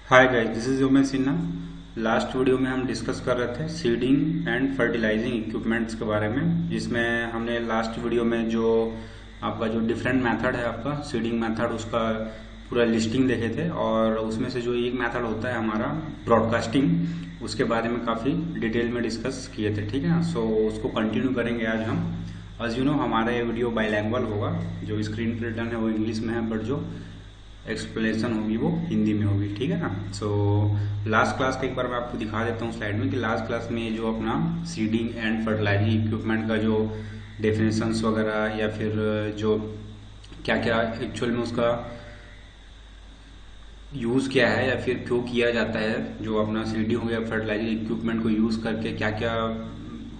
Hi guys, this is Umesh Sinha. Last video में हम discuss कर रहे थे सीडिंग एंड फर्टिलाइजिंग इक्विपमेंट्स के बारे में, जिसमें हमने लास्ट वीडियो में जो आपका जो डिफरेंट मेथड है आपका सीडिंग मेथड, उसका पूरा लिस्टिंग देखे थे। और उसमें से जो एक मेथड होता है हमारा ब्रॉडकास्टिंग, उसके बारे में काफ़ी डिटेल में डिस्कस किए थे, ठीक है ना। सो उसको कंटिन्यू करेंगे आज हम। एज यू नो, हमारा ये वीडियो बाइलैंग्वेज होगा। जो स्क्रीन पर रिटर्न है वो इंग्लिश में है, बट जो एक्सप्लेनेशन होगी वो हिंदी में होगी, ठीक है ना। सो लास्ट क्लास का एक बार मैं आपको दिखा देता हूँ स्लाइड में कि लास्ट क्लास में जो अपना सीडिंग एंड फर्टिलाइजिंग इक्विपमेंट का जो डेफिनेशंस वगैरह या फिर जो क्या क्या एक्चुअल में उसका यूज़ क्या है या फिर क्यों किया जाता है, जो अपना सीडिंग हो गया फर्टिलाइजिंग इक्विपमेंट को यूज़ करके क्या क्या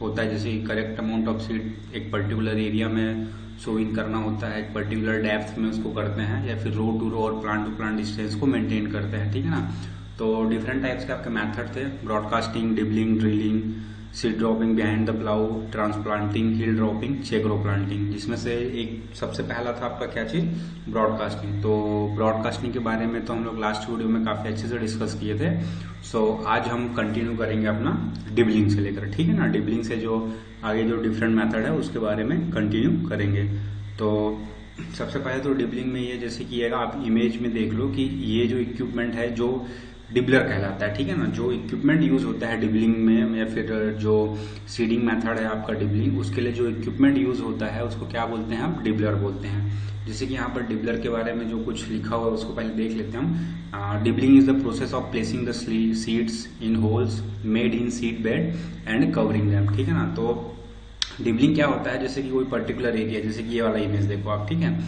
होता है। जैसे करेक्ट अमाउंट ऑफ सीड एक पर्टिकुलर एरिया में सोइंग करना होता है, एक पर्टिकुलर डेप्थ में उसको करते हैं, या फिर रो टू रो और प्लांट टू प्लांट डिस्टेंस को मेंटेन करते हैं, ठीक है ना। तो डिफरेंट टाइप्स के आपके मेथड थे: broadcasting, dibbling, drilling, seed dropping behind the plough, transplanting, hill dropping, check row planting. जिसमें से एक सबसे पहला था आपका क्या चीज, ब्रॉडकास्टिंग। तो ब्रॉडकास्टिंग के बारे में तो हम लोग लास्ट वीडियो में काफी अच्छे से डिस्कस किए थे। सो आज हम कंटिन्यू करेंगे अपना डिबलिंग से लेकर, ठीक है ना। डिबलिंग से जो आगे जो डिफरेंट मेथड है उसके बारे में कंटिन्यू करेंगे। तो सबसे पहले तो डिबलिंग में ये जैसे कि आप इमेज में देख लो कि ये जो इक्विपमेंट है जो डिबलर कहलाता है, ठीक है ना। जो इक्विपमेंट यूज होता है डिबलिंग में, या फिर जो सीडिंग मेथड है आपका डिबलिंग, उसके लिए जो इक्विपमेंट यूज होता है उसको क्या बोलते हैं, हम डिबलर बोलते हैं। जैसे कि यहाँ पर डिबलर के बारे में जो कुछ लिखा हुआ है उसको पहले देख लेते हैं हम। Dibbling is the process of placing the seeds in holes made in seed bed and covering them, ठीक है ना। तो डिबलिंग क्या होता है, जैसे कि कोई पर्टिकुलर एरिया, जैसे कि ये वाला इमेज देखो आप, ठीक है।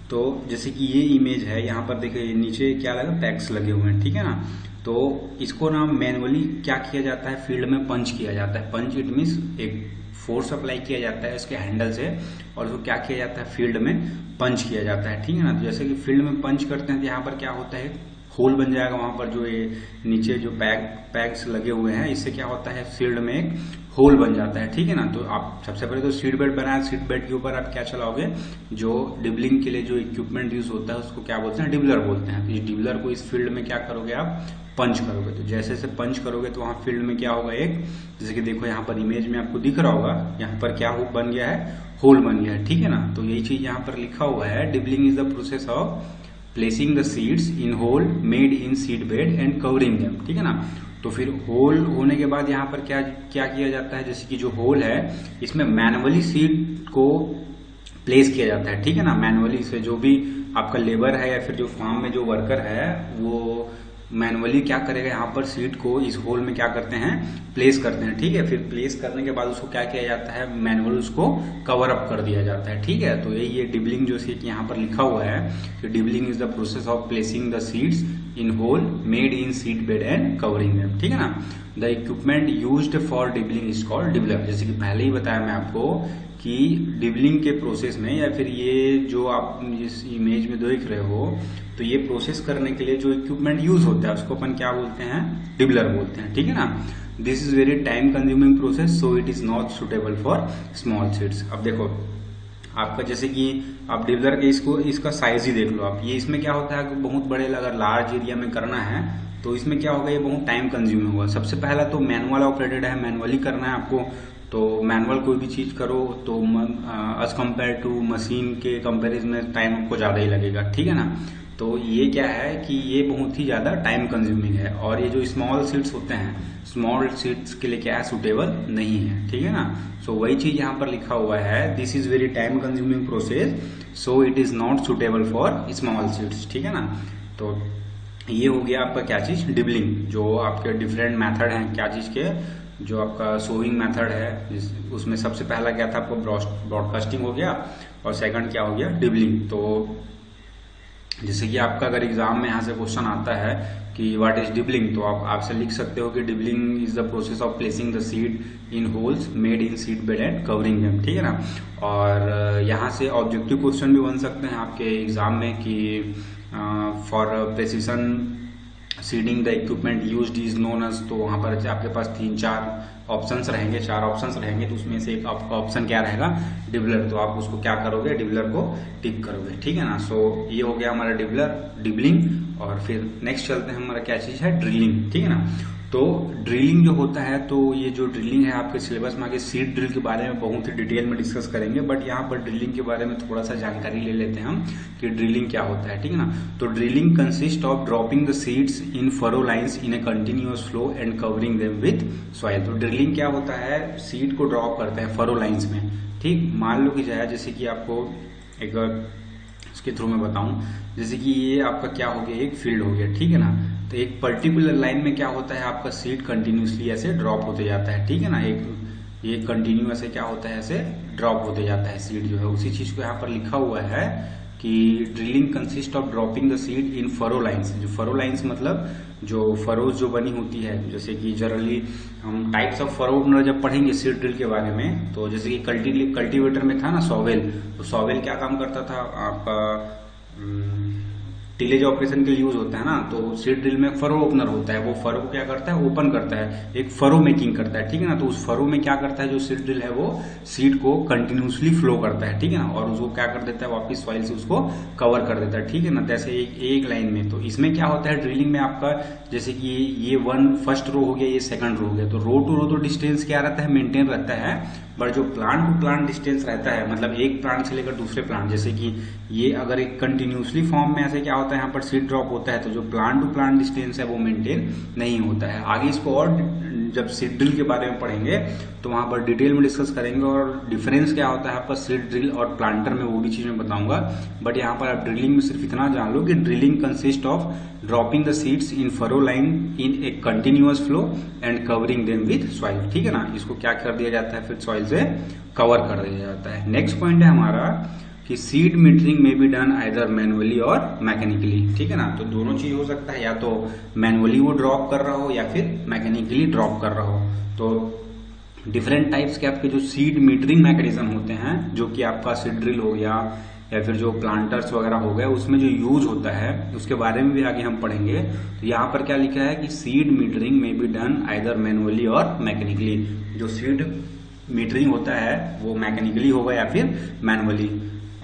तो जैसे कि ये इमेज है, यहाँ पर देखिए नीचे क्या लगा, पैक्स लगे हुए हैं, ठीक है ना। तो इसको ना मैनुअली क्या किया जाता है, फील्ड में पंच किया जाता है। पंच इट मीन्स एक फोर्स अप्लाई किया जाता है इसके हैंडल से, और उसको क्या किया जाता है, फील्ड में पंच किया जाता है, ठीक है ना। तो जैसे कि फील्ड में पंच करते हैं तो यहाँ पर क्या होता है, होल बन जाएगा वहां पर। जो ये नीचे जो पैग्स लगे हुए हैं, इससे क्या होता है, फील्ड में एक होल बन जाता है, ठीक है ना। तो आप सबसे पहले तो सीड बेड बनाए, सीड बेड के ऊपर आप क्या चलाओगे, जो डिबलिंग के लिए जो इक्विपमेंट यूज होता है उसको क्या बोलते हैं, डिबलर बोलते हैं। इस डिबलर को इस फील्ड में क्या करोगे, आप पंच करोगे। तो जैसे जैसे पंच करोगे तो वहां फील्ड में क्या होगा, एक जैसे कि देखो यहाँ पर इमेज में आपको दिख रहा होगा, यहाँ पर क्या बन गया है, होल बन गया है, ठीक है ना। तो यही चीज यहाँ पर लिखा हुआ है, dibbling is the process of placing the seeds in hole made in seed bed and covering them, ठीक है ना। तो फिर होल होने के बाद यहाँ पर क्या क्या किया जाता है, जैसे कि जो होल है इसमें मैनुअली सीड को प्लेस किया जाता है, ठीक है ना। मैनुअली से जो भी आपका लेबर है या फिर जो फार्म में जो वर्कर है वो मैनुअली क्या करेगा, यहाँ पर सीड को इस होल में क्या करते हैं, प्लेस करते हैं, ठीक है। फिर प्लेस करने के बाद उसको क्या किया जाता है, मैनुअली उसको कवर अप कर दिया जाता है, ठीक है। तो यही ये डिबलिंग जो सीड यहाँ पर लिखा हुआ है कि dibbling is the process of placing the seeds in hole made in seed bed and covering them, ठीक है ना। The equipment used for dibbling is called dibbler. जैसे कि पहले ही बताया मैं आपको कि डिबलिंग के प्रोसेस में, या फिर ये जो आप इस इमेज में देख रहे हो, तो ये प्रोसेस करने के लिए जो इक्विपमेंट यूज होता है उसको अपन क्या बोलते हैं, डिबलर बोलते हैं, ठीक है ना। This is very time consuming process, so it is not suitable for small seeds. अब देखो आपका, जैसे कि आप डिबलर के इसका साइज ही देख लो आप। ये इसमें क्या होता है, बहुत बड़े अगर लार्ज एरिया में करना है तो इसमें क्या होगा, ये बहुत टाइम कंज्यूमिंग होगा। सबसे पहला तो मैनुअल ऑपरेटेड है, मैनुअली करना है आपको। तो मैनुअल कोई भी चीज करो तो एज कम्पेयर टू मशीन के कंपेरिजन में टाइम आपको ज्यादा ही लगेगा, ठीक है ना। तो ये क्या है कि ये बहुत ही ज्यादा टाइम कंज्यूमिंग है, और ये जो स्मॉल सीड्स होते हैं, स्मॉल सीड्स के लिए क्या है, सुटेबल नहीं है, ठीक है ना। सो वही चीज यहाँ पर लिखा हुआ है, this is very time consuming process, so it is not suitable for small seeds, ठीक है ना। तो ये हो गया आपका क्या चीज, डिबलिंग। जो आपके डिफरेंट मेथड हैं क्या चीज के, जो आपका सोइंग मेथड है उसमें सबसे पहला क्या था, आपको ब्रॉडकास्टिंग हो गया, और सेकंड क्या हो गया, डिबलिंग। तो जैसे कि आपका अगर एग्जाम में यहाँ से क्वेश्चन आता है कि व्हाट इज डिबलिंग, तो आप आपसे लिख सकते हो कि dibbling is the process of placing the seed in holes made in seed bed and covering them, ठीक है ना। और यहाँ से ऑब्जेक्टिव क्वेश्चन भी बन सकते हैं आपके एग्जाम में कि for precision seeding the equipment used is known as. तो वहां पर आपके पास 3-4 ऑप्शंस रहेंगे, 4 ऑप्शंस रहेंगे, तो उसमें से एक आपका ऑप्शन क्या रहेगा, डिबलर। तो आप उसको क्या करोगे, डिबलर को टिक करोगे, ठीक है ना। सो ये हो गया हमारा डिबलर, डिबलिंग। और फिर नेक्स्ट चलते हैं, हमारा क्या चीज है, ड्रिलिंग, ठीक है ना। तो ड्रिलिंग जो होता है, तो ये जो ड्रिलिंग है आपके सिलेबस में आगे सीड ड्रिल के बारे में बहुत ही डिटेल में डिस्कस करेंगे, बट यहाँ पर ड्रिलिंग के बारे में थोड़ा सा जानकारी ले लेते हैं हम कि ड्रिलिंग क्या होता है, ठीक है ना। तो drilling consist of dropping the seeds in furrow lines in a continuous flow and covering them with soil. तो ड्रिलिंग क्या होता है, सीड को ड्रॉप करते हैं फरो लाइंस में, ठीक। मान लो कि जैसे कि आपको एक उसके थ्रू में बताऊं, जैसे कि ये आपका क्या हो गया, एक फील्ड हो गया, ठीक है ना। तो एक पर्टिकुलर लाइन में क्या होता है, आपका सीड कंटिन्यूसली ऐसे ड्रॉप होते जाता है, ठीक है ना। ये कंटिन्यू ऐसे क्या होता है, ऐसे ड्रॉप होते जाता है सीड जो है। उसी चीज को यहाँ पर लिखा हुआ है कि drilling consist of dropping the seed in furrow lines. जो फरो लाइंस मतलब जो फरोज जो बनी होती है, जैसे कि जनरली हम टाइप्स ऑफ फरो जब पढ़ेंगे सीड ड्रिल के बारे में, तो जैसे कि कल्टीवेटर में था ना सॉवेल, तो सॉवेल क्या काम करता था, आपका टिलेज ऑपरेशन के लिए यूज होता है ना। तो सीड ड्रिल में फरो ओपनर होता है, वो फरो को क्या करता है, ओपन करता है, एक फरो मेकिंग करता है, ठीक है ना। तो उस फरो में क्या करता है जो सीड ड्रिल है, वो सीड को कंटिन्यूसली फ्लो करता है, ठीक है ना, और उसको क्या कर देता है, वापस सॉइल से उसको कवर कर देता है, ठीक है ना। जैसे एक लाइन में, तो इसमें क्या होता है ड्रिलिंग में आपका, जैसे कि ये फर्स्ट रो हो गया, ये सेकंड रो हो गया, तो रो टू रो तो डिस्टेंस क्या रहता है, मेंटेन रहता है, बट जो प्लांट टू प्लांट डिस्टेंस रहता है, मतलब एक प्लांट से लेकर दूसरे प्लांट, जैसे कि ये अगर एक कंटिन्यूसली फॉर्म में ऐसे क्या होता है, यहाँ पर सीड ड्रॉप होता है, तो जो प्लांट टू प्लांट डिस्टेंस है वो मेंटेन नहीं होता है। आगे इसको और जब सीड ड्रिल के बारे में पढ़ेंगे तो वहां पर डिटेल में डिस्कस करेंगे, और डिफरेंस क्या होता है आपका सीड ड्रिल और प्लांटर में, वो भी चीज मैं बताऊंगा। बट यहाँ पर आप ड्रिलिंग में सिर्फ इतना जान लो कि drilling consist of dropping the seeds in furrow line in a continuous flow and covering them with soil, ठीक है ना। इसको क्या कर दिया जाता है, फिर सॉइल से कवर कर दिया जाता है। नेक्स्ट पॉइंट है हमारा कि seed metering may be done either manually or mechanically, ठीक है ना। तो दोनों चीज हो सकता है, या तो मैनुअली वो ड्रॉप कर रहा हो या फिर मैकेनिकली ड्रॉप कर रहा हो। तो डिफरेंट टाइप्स के आपके जो सीड मीटरिंग मैकेनिज्म होते हैं, जो कि आपका सीड ड्रिल हो गया या फिर जो प्लांटर्स वगैरह हो गए, उसमें जो यूज होता है उसके बारे में भी आगे हम पढ़ेंगे। तो यहाँ पर क्या लिखा है कि seed metering may be done either manually or mechanically. जो सीड मीटरिंग होता है वो मैकेनिकली होगा या फिर मैनुअली।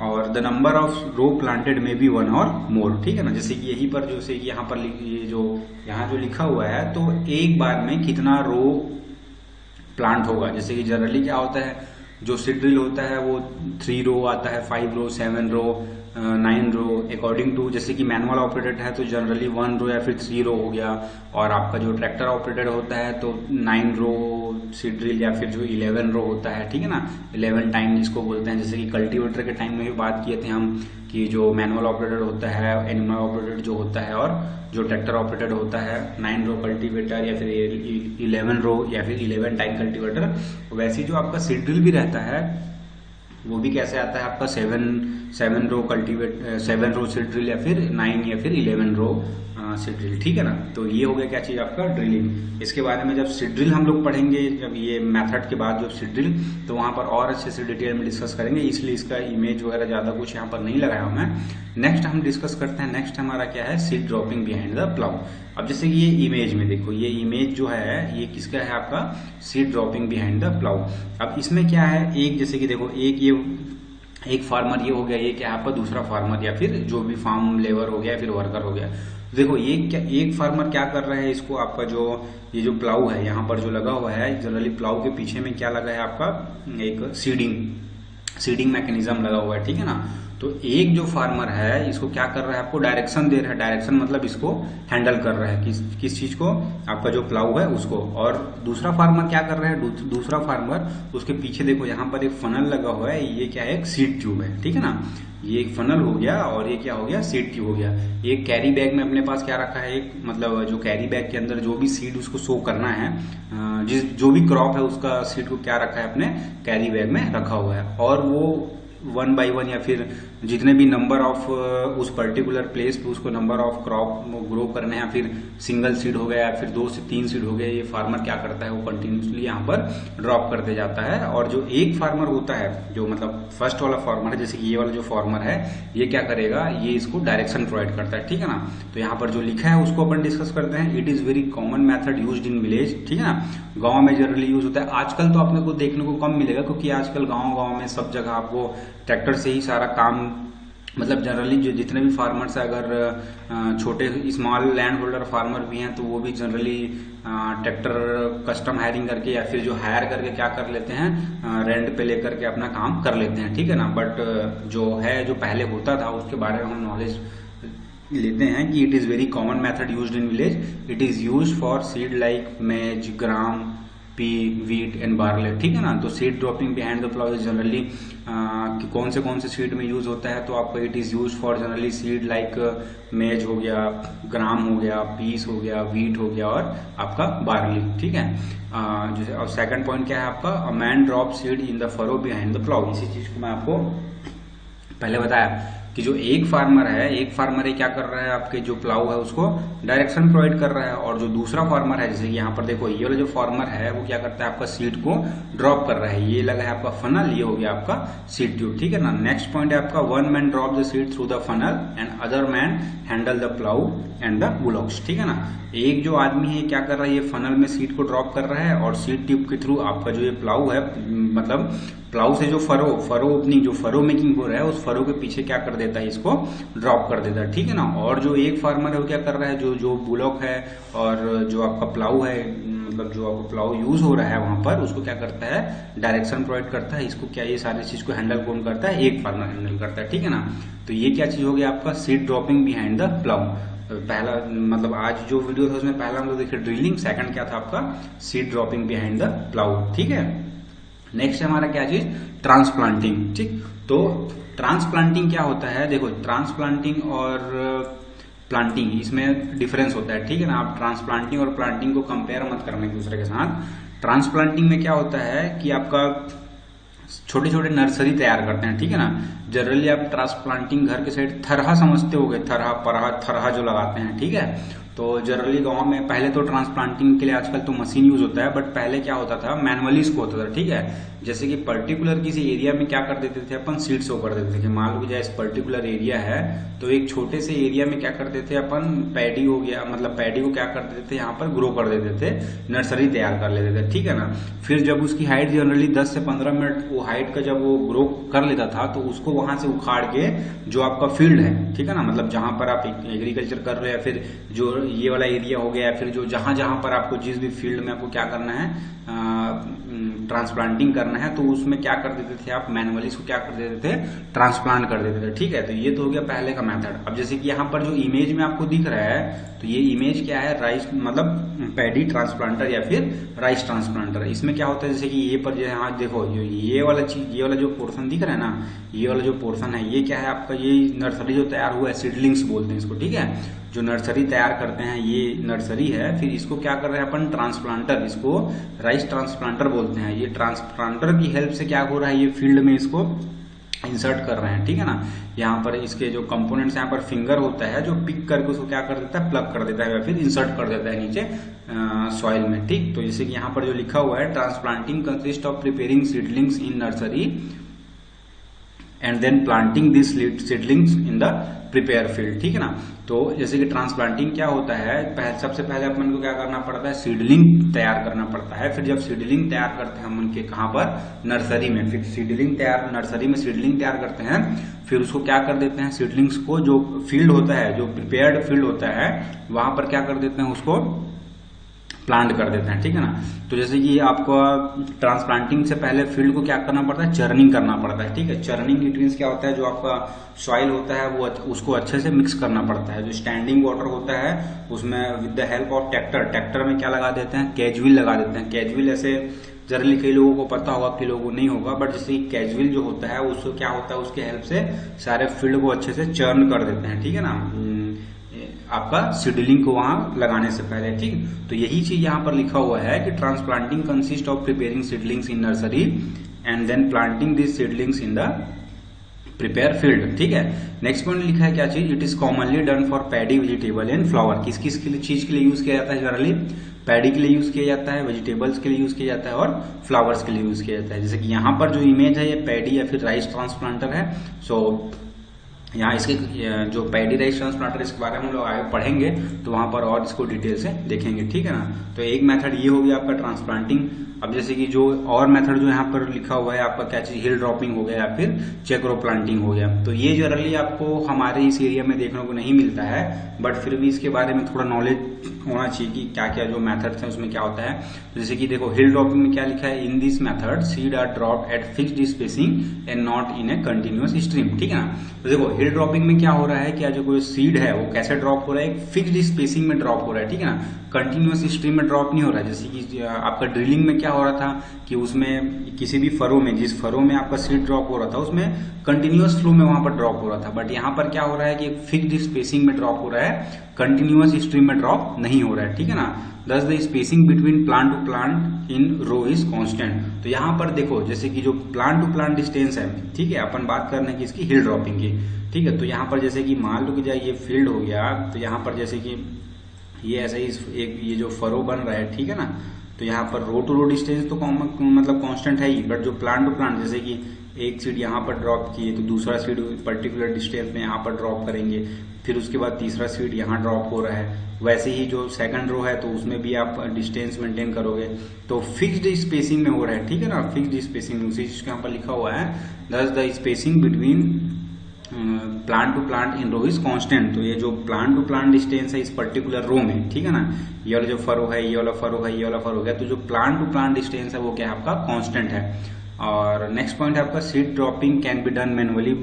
और the number of row planted may be 1 or मोर, ठीक है ना। जैसे कि यही पर जैसे कि यहाँ पर ये जो यहाँ जो लिखा हुआ है, तो एक बार में कितना रो प्लांट होगा। जैसे कि जनरली क्या होता है, जो सीड ड्रिल होता है वो 3 रो आता है, 5 रो, 7 रो, 9 रो, अकॉर्डिंग टू। जैसे कि मैनुअल ऑपरेटेड है तो जनरली 1 रो या फिर 3 रो हो गया, और आपका जो ट्रैक्टर ऑपरेटेड होता है तो 9 रो सीड ड्रिल या फिर जो 11 रो होता है, ठीक है ना, 11 टाइम जिसको बोलते हैं। जैसे कि कल्टीवेटर के टाइम में भी बात किए थे हम कि जो मैनुअल ऑपरेटेड होता है, एनिमल ऑपरेटेड जो होता है, और जो ट्रैक्टर ऑपरेटेड होता है 9 रो कल्टीवेटर या फिर 11 रो या फिर 11 टाइम कल्टीवेटर। वैसे जो आपका सीड ड्रिल भी रहता है वो भी कैसे आता है आपका 7 रो कल्टीवेट, 7 रो सीड ड्रिल या फिर 9 या फिर 11 रो सीड ड्रिल, ठीक है ना। तो ये हो गया क्या चीज आपका ड्रिलिंग। इसके बारे में जब सीड ड्रिल हम लोग पढ़ेंगे, जब ये मेथड के बाद जो सीड ड्रिल, तो वहां पर और अच्छे से डिटेल में डिस्कस करेंगे, इसलिए इसका इमेज वगैरह ज्यादा कुछ यहाँ पर नहीं लगाया हूं मैं। नेक्स्ट हम डिस्कस करते हैं, नेक्स्ट हमारा क्या है, seed dropping behind the plough. अब जैसे कि ये इमेज में देखो, ये इमेज जो है ये किसका है, आपका seed dropping behind the plough. अब इसमें क्या है, एक जैसे कि देखो एक फार्मर ये हो गया, ये क्या है आपका दूसरा फार्मर या फिर जो भी फार्म लेबर हो गया या फिर वर्कर हो गया। देखो ये क्या, एक फार्मर क्या कर रहा है, इसको आपका जो ये जो प्लाऊ है यहाँ पर जो लगा हुआ है, जनरली प्लाऊ के पीछे में क्या लगा है आपका, एक सीडिंग मैकेनिज्म लगा हुआ है, ठीक है ना। तो एक जो फार्मर है इसको क्या कर रहा है, आपको डायरेक्शन दे रहा है, डायरेक्शन मतलब इसको हैंडल कर रहा है किस चीज को, आपका जो प्लाऊ है उसको। और दूसरा फार्मर क्या कर रहा है, दूसरा फार्मर उसके पीछे देखो यहाँ पर एक फनल लगा हुआ है, ये क्या है, एक सीड ट्यूब है, ठीक है ना। ये एक फनल हो गया और ये क्या हो गया, सीड ट्यूब हो गया। एक कैरी बैग में अपने पास क्या रखा है, एक मतलब जो कैरी बैग के अंदर जो भी सीड उसको शो करना है, जो भी क्रॉप है उसका सीड को क्या रखा है, अपने कैरी बैग में रखा हुआ है। और वो 1 by 1 या फिर जितने भी नंबर ऑफ उस पर्टिकुलर प्लेस पे उसको नंबर ऑफ क्रॉप ग्रो करने हैं, फिर सिंगल सीड हो गया या फिर 2 से 3 सीड हो गए, ये फार्मर क्या करता है वो कंटिन्यूसली यहाँ पर ड्रॉप करते जाता है। और जो एक फार्मर होता है, जो मतलब फर्स्ट वाला फार्मर है, जैसे कि ये वाला जो फार्मर है, ये क्या करेगा, ये इसको डायरेक्शन प्रोवाइड करता है, ठीक है ना। तो यहाँ पर जो लिखा है उसको अपन डिस्कस करते हैं। It is very common method used in village, ठीक है ना। गांव में जनरली यूज होता है। आजकल तो अपने को देखने को कम मिलेगा, क्योंकि आजकल गांव में सब जगह आपको ट्रैक्टर से ही सारा काम, मतलब जनरली जो जितने भी फार्मर्स है, अगर छोटे स्मॉल लैंड होल्डर फार्मर भी हैं तो वो भी जनरली ट्रैक्टर कस्टम हायरिंग करके या फिर जो हायर करके क्या कर लेते हैं, रेंट पे लेकर के अपना काम कर लेते हैं, ठीक है ना। बट जो है, जो पहले होता था उसके बारे में हम नॉलेज लेते हैं कि it is very common method used in village. It is used for seed like मेज, ग्राम, पी, वीट एंड बार्ले, ठीक है ना। तो seed dropping behind the plough is generally कौन से सीड में यूज होता है, तो आपका it is use for generally seed like मेज हो गया, ग्राम हो गया, पीस हो गया, वीट हो गया और आपका बार्ली, ठीक है। और सेकंड पॉइंट क्या है आपका, a man drop seed in the furrow behind the plough. इसी चीज को मैं आपको पहले बताया कि जो एक फार्मर है क्या कर रहा है, आपके जो प्लाउ है उसको डायरेक्शन प्रोवाइड कर रहा है, और जो दूसरा फार्मर है, जैसे यहाँ पर देखो ये वाला जो फार्मर है वो क्या करता है, आपका सीड को ड्रॉप कर रहा है। ये लगा है आपका फनल, ये हो गया आपका सीड ट्यूब, ठीक है ना। नेक्स्ट पॉइंट है आपका, one man drop the seed through the funnel and other man handle the plough and the bullocks, ठीक है ना। एक जो आदमी है क्या कर रहा है, ये फनल में सीड को ड्रॉप कर रहा है, और सीड ट्यूब के थ्रू आपका जो ये प्लाउ है, मतलब प्लाउ से जो फरो ओपनिंग, जो फरो मेकिंग हो रहा है, उस फरो के पीछे क्या कर देता है, इसको ड्रॉप कर देता है, ठीक है ना। और जो एक फार्मर है वो क्या कर रहा है, जो बुलॉक है और जो आपका प्लाउ है, मतलब जो आपका प्लाउ यूज हो रहा है वहां पर, उसको क्या करता है, डायरेक्शन प्रोवाइड करता है। इसको क्या, ये सारी चीज को हैंडल कौन करता है, एक फार्मर हैंडल करता है, ठीक है ना। तो ये क्या चीज हो गया आपका, seed dropping behind the plough. पहला मतलब आज जो वीडियो था उसमें पहला हम लोग देखिए ड्रिलिंग, सेकंड क्या था आपका, seed dropping behind the plough, ठीक है। नेक्स्ट है हमारा क्या चीज, ट्रांसप्लांटिंग, ठीक। तो ट्रांसप्लांटिंग क्या होता है, देखो ट्रांसप्लांटिंग और प्लांटिंग, इसमें डिफरेंस होता है, ठीक है ना। आप ट्रांसप्लांटिंग और प्लांटिंग को कंपेयर मत करना एक दूसरे के साथ। ट्रांसप्लांटिंग में क्या होता है कि आपका छोटे छोटे नर्सरी तैयार करते हैं, ठीक है ना। जनरली आप ट्रांसप्लांटिंग घर के साइड थरहा समझते होगे, थरहा जो लगाते हैं, ठीक है। तो जनरली गांव में पहले तो ट्रांसप्लांटिंग के लिए आजकल तो मशीन यूज होता है, बट पहले क्या होता था, मैनुअली इसको होता था, ठीक है। जैसे कि पर्टिकुलर किसी एरिया में क्या कर देते थे अपन, सीड सो कर देते थे कि मान लो जाए इस पर्टिकुलर एरिया है, तो एक छोटे से एरिया में क्या करते थे अपन, पैडी हो गया, मतलब पैडी को क्या कर देते थे, यहाँ पर ग्रो कर देते थे, नर्सरी तैयार कर लेते थे, ठीक है ना। फिर जब उसकी हाइट जनरली 10 से 15 मिनट वो हाइट का जब वो ग्रो कर लेता था, तो उसको वहां से उखाड़ के जो आपका फील्ड है, ठीक है ना, मतलब जहां पर आप एग्रीकल्चर कर रहे हो, या फिर जो ये वाला एरिया हो गया, या फिर जो जहां जहां पर आपको जिस भी फील्ड में आपको क्या करना है, ट्रांसप्लांटिंग करना है, तो उसमें क्या कर देते थे आप, मैनुअली इसको क्या कर देते थे, ट्रांसप्लांट कर देते थे, ठीक है। तो ये तो हो गया पहले का मेथड। अब जैसे कि यहाँ पर जो इमेज में आपको दिख रहा है, तो ये इमेज क्या है, राइस मतलब पैडी ट्रांसप्लांटर या फिर राइस ट्रांसप्लांटर। इसमें क्या होता है, जैसे कि ये पर जो यहाँ देखो, ये वाला चीज, ये वाला जो पोर्शन दिख रहा है ना, ये वाला जो पोर्शन है, ये क्या है आपका, ये नर्सरी जो तैयार हुआ है, सीडलिंग्स बोलते हैं इसको, ठीक है। जो नर्सरी तैयार करते हैं ये नर्सरी है, फिर इसको क्या कर रहे हैं अपन, ट्रांसप्लांटर, इसको राइस ट्रांसप्लांटर बोलते हैं। ये ट्रांसप्लांटर की हेल्प से क्या हो रहा है, ये फील्ड में इसको इंसर्ट कर रहे हैं, ठीक है ना। यहाँ पर इसके जो कंपोनेंट्स, यहाँ पर फिंगर होता है जो पिक करके उसको क्या कर देता है, प्लग कर देता है या फिर इंसर्ट कर देता है नीचे सॉइल में, ठीक। तो जैसे कि यहाँ पर जो लिखा हुआ है, transplanting consist of preparing seedlings in nursery and then planting this seedlings in the prepare field, ठीक है ना। तो जैसे कि ट्रांसप्लांटिंग क्या होता है, सबसे पहले अपन को क्या करना पड़ता है, सीडलिंग तैयार करना पड़ता है। फिर जब सीडलिंग तैयार करते हैं हम उनके कहाँ पर, नर्सरी में, फिर सीडलिंग तैयार, नर्सरी में सीडलिंग तैयार करते हैं, फिर उसको क्या कर देते हैं, सीडलिंग्स को जो फील्ड होता है, जो प्रिपेयर्ड फील्ड होता है, वहां पर क्या कर देते हैं, उसको प्लांट कर देते हैं, ठीक है ना। तो जैसे कि आपको ट्रांसप्लांटिंग से पहले फील्ड को क्या करना पड़ता है, चर्निंग करना पड़ता है, ठीक है। चर्निंग इट मींस क्या होता है, जो आपका सॉइल होता है वो उसको अच्छे से मिक्स करना पड़ता है। जो स्टैंडिंग वाटर होता है उसमें with the help of tractor में क्या लगा देते हैं, कैजविल लगा देते हैं। कैजविल ऐसे जनरली कई लोगों को पता होगा, कई लोगों को नहीं होगा, बट जैसे कैजविल जो होता है उसको क्या होता है, उसके हेल्प से सारे फील्ड को अच्छे से चर्न कर देते हैं, ठीक है ना, आपका सीडलिंग को वहां लगाने से पहले, ठीक। तो यही चीज यहाँ पर लिखा हुआ है कि transplanting consist of preparing seedlings in nursery and then planting this seedlings in the prepare field, ठीक है। नेक्स्ट पॉइंट लिखा है क्या चीज, it is commonly done for paddy, vegetable and flower. किस किस चीज के लिए यूज किया जाता है जनरली, पैडी के लिए यूज किया जाता है, वेजिटेबल्स के लिए यूज किया जाता है और फ्लावर्स के लिए यूज किया जाता है। जैसे कि यहाँ पर जो इमेज है ये पैडी या फिर राइस ट्रांसप्लांटर है। सो यहाँ इसके जो पैडी राइस ट्रांसप्लांटर इसके बारे में हम लोग आगे पढ़ेंगे तो वहां पर और इसको डिटेल से देखेंगे, ठीक है ना। तो एक मेथड ये हो गया आपका ट्रांसप्लांटिंग। अब जैसे कि जो और मेथड जो यहाँ पर लिखा हुआ है आपका क्या चीज, हिल ड्रॉपिंग हो गया या फिर चेकरो प्लांटिंग हो गया। तो ये जनरली आपको हमारे इस एरिया में देखने को नहीं मिलता है, बट फिर भी इसके बारे में थोड़ा नॉलेज होना चाहिए कि क्या क्या जो मेथड्स हैं उसमें क्या होता है। जैसे कि देखो हिल ड्रॉपिंग में क्या लिखा है, in this method seed are dropped at fixed spacing and not in a continuous stream, ठीक है ना। तो देखो हिल ड्रॉपिंग में क्या हो रहा है, क्या जो कोई सीड है वो कैसे ड्रॉप हो रहा है, एक फिक्स्ड स्पेसिंग में ड्रॉप हो रहा है, ठीक है ना, कंटिन्यूअस स्ट्रीम में ड्रॉप नहीं हो रहा है। जैसे कि आपका ड्रिलिंग में क्या हो रहा था कि उसमें किसी भी फरो में, जिस फरो में आपका सीड ड्रॉप हो रहा था उसमें कंटिन्यूअस फ्लो में वहां पर ड्रॉप हो रहा था, बट यहाँ पर क्या हो रहा है कि फिक्स्ड स्पेसिंग में ड्रॉप हो रहा है, कंटिन्यूअस स्ट्रीम में ड्रॉप नहीं हो रहा है, ठीक है ना। Thus the spacing between plant to plant in row is constant. तो यहाँ पर देखो जैसे कि जो प्लांट टू प्लांट डिस्टेंस है, ठीक है, अपन बात कर रहे हैं कि इसकी हिल ड्रॉपिंग की, ठीक है। तो यहाँ पर जैसे कि मान लो कि जाए ये फील्ड हो गया, तो यहाँ पर जैसे कि ये ऐसे ही एक ये जो फरो बन रहा है, ठीक है ना। तो यहाँ पर रो टू रो डिस्टेंस तो मतलब कांस्टेंट है ही, बट जो प्लांट टू प्लांट जैसे कि एक सीड यहाँ पर ड्रॉप किए तो दूसरा सीड पर्टिकुलर डिस्टेंस में यहाँ पर ड्रॉप करेंगे, फिर उसके बाद तीसरा सीड यहाँ ड्रॉप हो रहा है, वैसे ही जो सेकंड रो है तो उसमें भी आप डिस्टेंस मेंटेन करोगे। तो फिक्स्ड स्पेसिंग में हो रहा है, ठीक है ना, फिक्स्ड स्पेसिंग उसी चीज के यहाँ पर लिखा हुआ है, thus the spacing between plant to plant in row is constant. तो ये जो प्लांट टू प्लांट डिस्टेंस है इस पर्टिकुलर रो में, ठीक है ना, ये वाला जो फरो है, ये वाला फरो है, ये वाला फरो है, तो जो प्लांट टू प्लांट डिस्टेंस है वो क्या है आपका कांस्टेंट है। और नेक्स्ट पॉइंट है आपका seed dropping can be done manually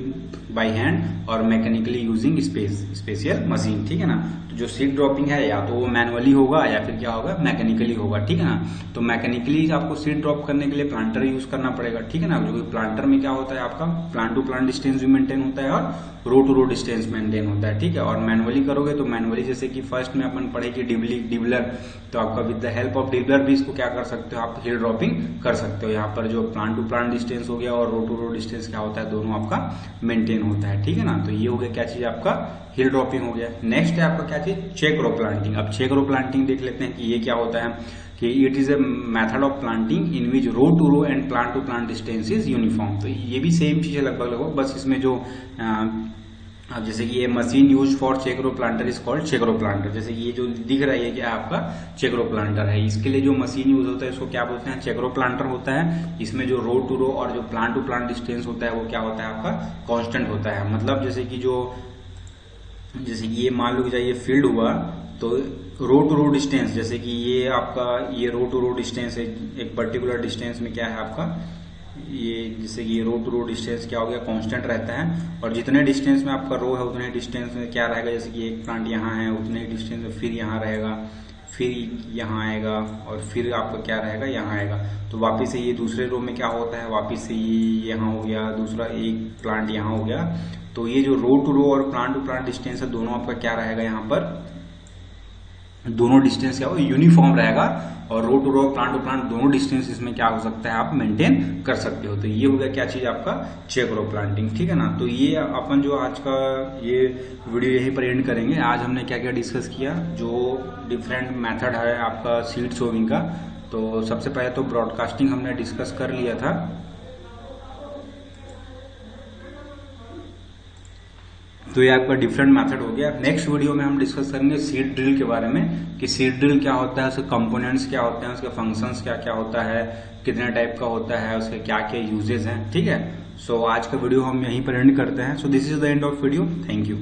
by hand और मैकेनिकली यूजिंग स्पेशल मशीन, ठीक है ना। तो जो सीड ड्रॉपिंग है या तो वो मैनुअली होगा या फिर क्या होगा मैकेनिकली होगा, ठीक है ना। तो मैकेनिकली आपको सीड ड्रॉप करने के लिए प्लांटर यूज करना पड़ेगा, ठीक है ना। जो कि प्लांटर में क्या होता है आपका प्लांट टू प्लांट डिस्टेंस भी मेंटेन होता है और row to row distance maintain होता है, ठीक है। और मैनुअली करोगे तो मैनुअली जैसे कि फर्स्ट में अपन पढ़े कि डिबलर, तो आपका with the help of dibbler भी इसको क्या कर सकते हो आप, हिल ड्रॉपिंग कर सकते हो। यहाँ पर जो प्लांट टू प्लांट डिस्टेंस हो गया और रो टू रो डिस्टेंस क्या होता है, दोनों आपका मेंटेन होता है, ठीक है ना। तो ये हो गया क्या चीज आपका हिल ड्रॉपिंग हो गया। नेक्स्ट है आपका क्या चीज, चेकरो प्लांटिंग। अब चेकरो प्लांटिंग देख लेते हैं कि ये क्या होता है, कि it is a method of planting in which row to row and plant to plant distance is uniform. तो ये भी सेम चीज है लगभग, बस इसमें जो अब जैसे कि ये machine use for check row planter is called check row planter. जैसे कि ये जो दिख रहा है ये क्या आपका चेकरो प्लांटर है, इसके लिए जो मशीन यूज होता है इसको क्या बोलते हैं, चेकरो प्लांटर होता है। इसमें जो रो टू रो और जो प्लांट टू प्लांट डिस्टेंस होता है वो क्या होता है आपका कांस्टेंट होता है। मतलब जैसे कि ये मान लो कि ये फील्ड हुआ तो रो टू रो डिस्टेंस, जैसे कि ये आपका ये रो टू रो डिस्टेंस है, एक पर्टिकुलर डिस्टेंस में क्या है आपका ये, जैसे कि ये रो टू रो डिस्टेंस क्या हो गया कांस्टेंट रहता है, और जितने डिस्टेंस में आपका रो है उतने डिस्टेंस में क्या रहेगा, जैसे कि एक प्लांट यहाँ है उतने डिस्टेंस में फिर यहाँ रहेगा, फिर यहाँ आएगा और फिर आपका क्या रहेगा यहाँ आएगा। तो वापिस से ये दूसरे रो में क्या होता है, वापिस से ये यहाँ हो गया, दूसरा एक प्लांट यहाँ हो गया। तो ये जो रो टू रो और प्लांट टू प्लांट डिस्टेंस है दोनों आपका क्या रहेगा, यहाँ पर दोनों डिस्टेंस क्या हो यूनिफॉर्म रहेगा, और row to row plant to plant दोनों डिस्टेंस इसमें क्या हो सकता है आप मेंटेन कर सकते हो। तो ये हो गया क्या चीज आपका चेकरो प्लांटिंग, ठीक है ना। तो ये अपन जो आज का ये वीडियो यहीं पर एंड करेंगे। आज हमने क्या क्या डिस्कस किया, जो डिफरेंट मेथड है आपका सीड सोविंग का। तो सबसे पहले तो ब्रॉडकास्टिंग हमने डिस्कस कर लिया था, तो ये आपका डिफरेंट मेथड हो गया। नेक्स्ट वीडियो में हम डिस्कस करेंगे सीड ड्रिल के बारे में, कि सीड ड्रिल क्या होता है, उसके कंपोनेंट्स क्या होते हैं, उसके फंक्शंस क्या क्या होता है, कितने टाइप का होता है, उसके क्या क्या यूजेस हैं, ठीक है। सो आज का वीडियो हम यहीं पर एंड करते हैं। So this is the end of video, thank you.